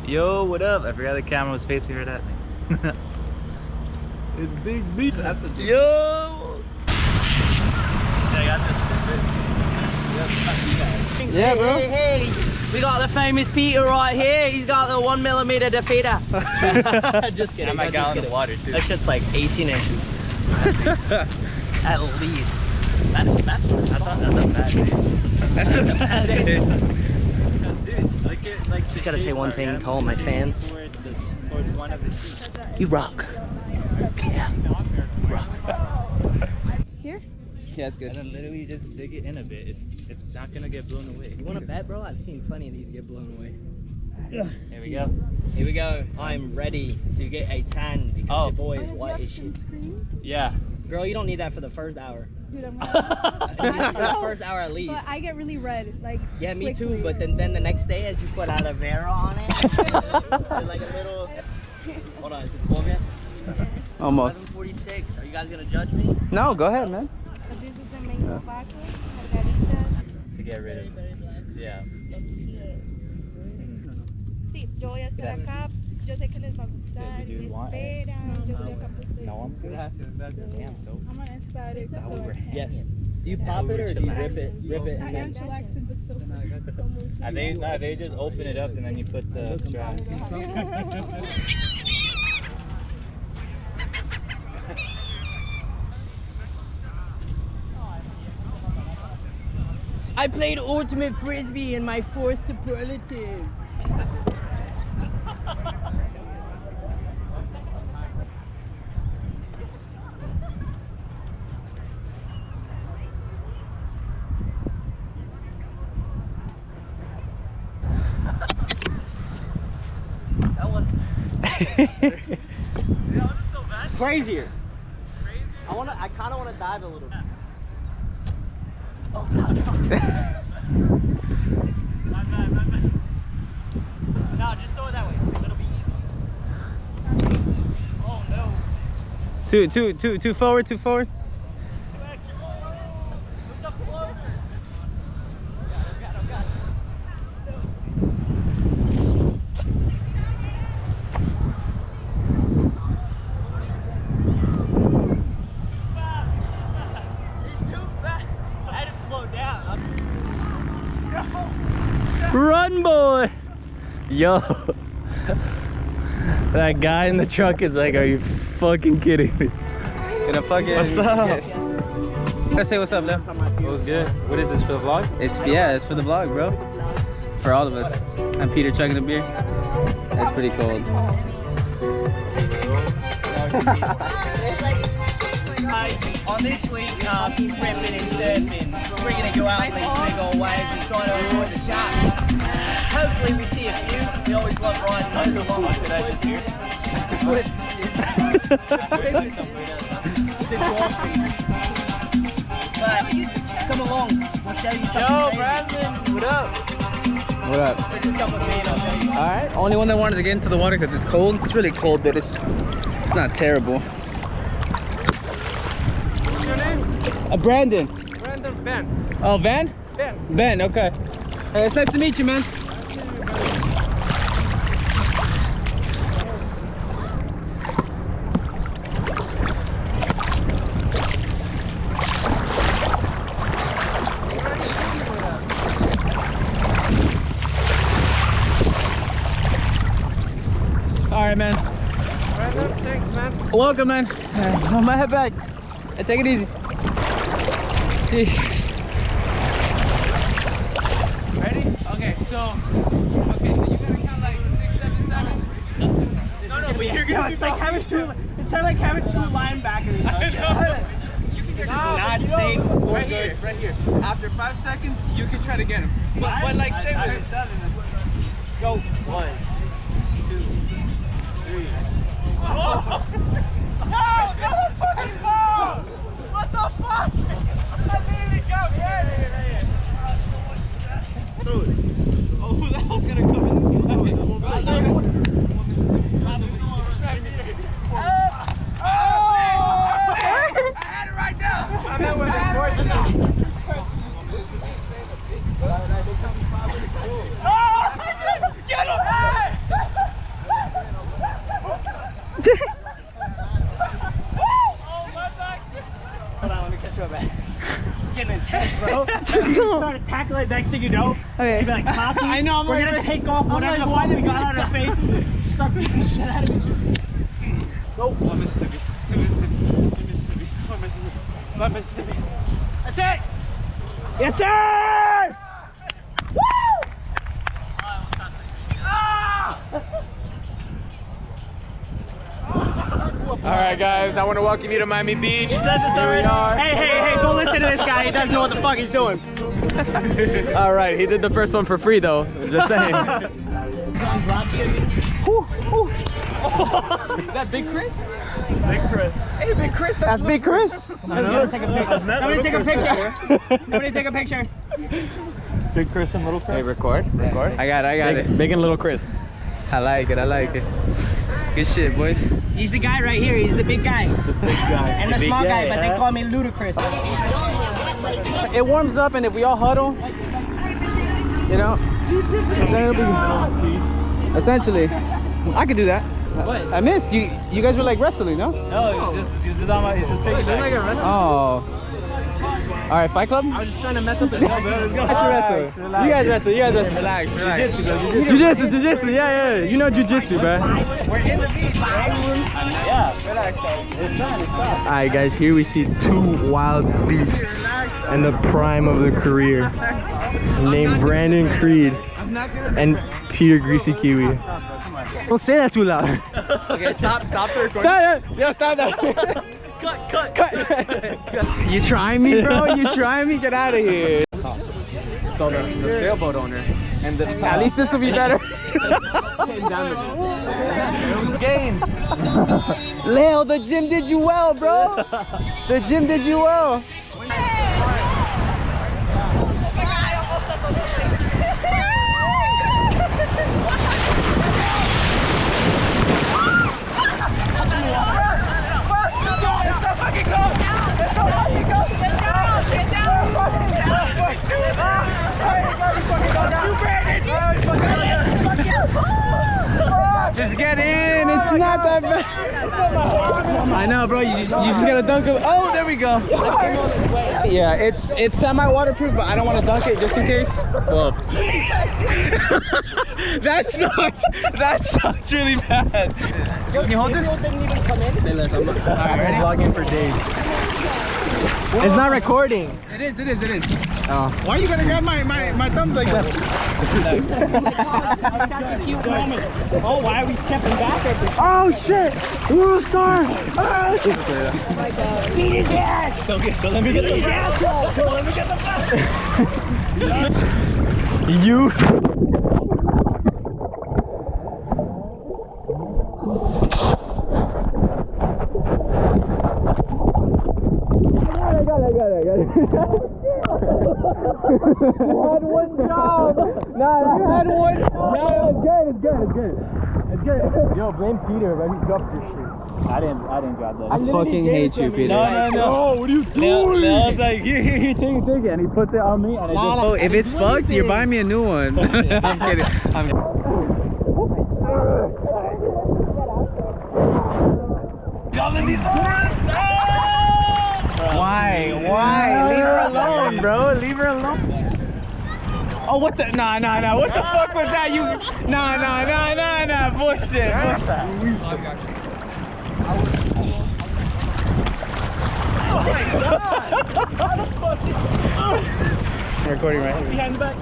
Yo, what up? I forgot the camera was facing right at me. It's Big B. That's a yo! I got this. Yeah, bro. Hey, we got the famous Peter right here. He's got the 1mm defeater. Just kidding. I might gallon of water too. That shit's like 18 inches. At least. That's not bad, dude. That's a bad day. Dude, just gotta say one thing to all my fans. You rock. Yeah. Rock. Here? Yeah, it's good. And then literally just dig it in a bit. It's not gonna get blown away. You wanna bet, bro? I've seen plenty of these get blown away. Here we go. Here we go. I'm ready to get a tan because your boy is white as shit. Yeah. Girl, you don't need that for the first hour. Dude, I'm For the first hour at least. But I get really red, like. Yeah, me quickly. too. But then the next day, as you put aloe vera on it, like a little. Hold on, is it 12 yet? Almost. 11:46. Are you guys gonna judge me? No, go ahead, man. This is the mango vodka, margarita. To get rid of it. Yeah. Sí, yo voy a estar acá. Yo sé que les va a gustar. Did you Me want it? esperan. Yo estoy acá por ustedes. No, I'm good. Damn, so. I'm on antibiotics, so Yes. Do you pop it or do you rip it? Rip it I and am then. chillaxing, but so. They just open it up and then you put the straw. I played ultimate frisbee in my fourth superlative. That was so bad. Crazier. I kind of want to dive a little bit. Oh god. My bad. No, just throw it that way. It'll be easy. Oh no. Two forward, two forward. It's too accurate. Move the floater. Oh god. Run, boy! Yo. That guy in the truck is like, are you fucking kidding me? Gonna fucking. What's up? Let's say what's up, Leo. It was good. What is this for the vlog? It's it's for the vlog, bro. For all of us. I'm Peter chugging a beer. That's pretty cold. On this week, ripping and surfing, we're going to go out on these big old waves and try to avoid the sharks. Hopefully we see a few. We always love riding those along with the dolphins. But come along, we'll show you something. Yo, Brandon, what up? What up? So just come with me and I'll show you. Alright, only one that wanted to get into the water because it's cold. It's really cold, but it's not terrible. What's your name? Brandon. Brandon Ben. Oh, Van? Ben. Ben, okay. Hey, it's nice to meet you, man. Alright, man. Brandon, thanks, man. Welcome, man. On my head back. Hey, take it easy. Jesus. Ready? Okay, so you gotta count like 6, 7, 7. No, but you're gonna It's like having two linebackers. This is not safe or Right good. here, right here. After 5 seconds, you can try to get him. But like stay with it. Go. 1, 2, 3. No, fucking ball! What the fuck? I literally got right here. Throw it. Oh, who the hell's gonna come in this guy? I had it right now. I meant with the force. Oh, get him! calculate next thing you know. Okay. You'd be like, Poppy, I know, we're gonna take off whatever the fuck we got on our faces. Start beating the shit out of each other. Go. Oh, Mississippi. To Mississippi. To Mississippi. Oh, Mississippi. Love Mississippi. That's it. Yes, sir. Woo! Ah! All right, guys, I want to welcome you to Miami Beach. He said this already. Hey, don't listen to this guy. He doesn't know what the fuck he's doing. All right, he did the first one for free, though. Just saying. Is that Big Chris? Big Chris. Hey, Big Chris. That's Big Chris. Somebody take a picture. Somebody take a picture. Somebody take a picture. Big Chris and Little Chris. Hey, record. I got it. Big and Little Chris. I like it. Good shit, boys. He's the guy right here. He's the big guy. And the small guy, but they call me Ludacris. It warms up, and if we all huddle, you know, so then it'll be. Essentially, I could do that. What? I missed you. You guys were like wrestling, no? No, it's just on my. It's just piggyback. Oh. All right, Fight Club. I was just trying to mess up his head. I should wrestle. You guys wrestle. Relax. Jiu-jitsu. Yeah. You know jiu-jitsu, bro. We're in the beach, bro. Yeah. Relax, guys. It's fun. All right, guys, here we see two wild beasts in the prime of their career, named Brandon Creed and Peter Greasy Kiwi. Don't say that too loud. Okay, stop the recording. Stop that. Cut. You trying me, bro? You trying me? Get out of here. So the sailboat owner, and at least this will be better. Gains. Leo, the gym did you well, bro. The gym did you well. Just get in, it's not that bad. I know, bro, you just gotta dunk it. Oh, there we go. Yeah, it's semi-waterproof, but I don't want to dunk it just in case. Well, that sucks really bad. Can you hold this? Say less, I'm not. Alright, ready? Vlogging for days. It's not recording. It is. Oh. Why are you gonna grab my thumbs like that? Oh, why are we stepping back every time? Oh shit! World star! Oh shit! Oh my god. Beat his ass! Let me get the asshole! Let me get the You. I got it. You had one job. You had one job. No, it's good. Yo, blame Peter, but he dropped your shit. I didn't drop that. I fucking hate you, Peter. No. What are you doing? Leo's like, here, take it, and he puts it on me, and I just. Oh, if it's fucked, you're buying me a new one. I'm kidding. Why? Leave her alone, bro. Leave her alone. Oh, what the? Nah. What the fuck was that? You? Nah. Bullshit. Oh my god! I'm recording right here. Behind the back.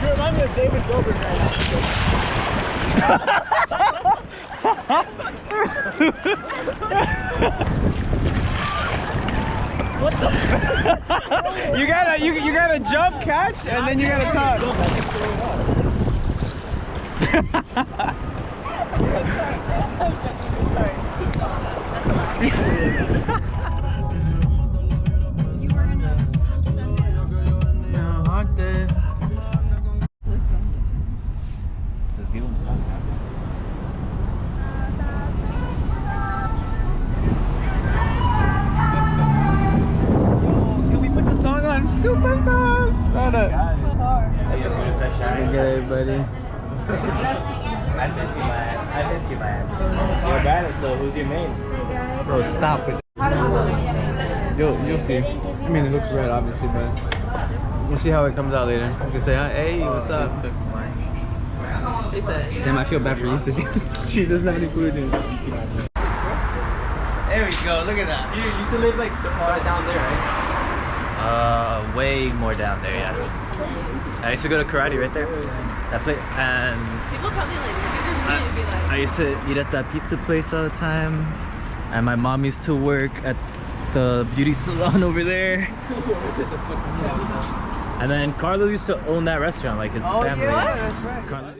You remind me of David Dobrik right now. What the? You gotta jump, catch, and then you gotta talk. Just give him some. Can we put the song on super fast? Good, buddy. I miss you, man. You're bad, so who's your main? Bro, stop it. You'll see. I mean, it looks red, obviously, but we'll see how it comes out later. You can say, hey, what's up? Damn, I feel bad for Issa. She doesn't have any food in it. There we go, look at that. You used to live like down there, right? Way more down there, yeah. I used to go to karate right there. That place, and People probably like look at this shit and be like, I used to eat at that pizza place all the time. And my mom used to work at the beauty salon over there. And then Carlo used to own that restaurant, like his family. Yeah, that's right. Carlo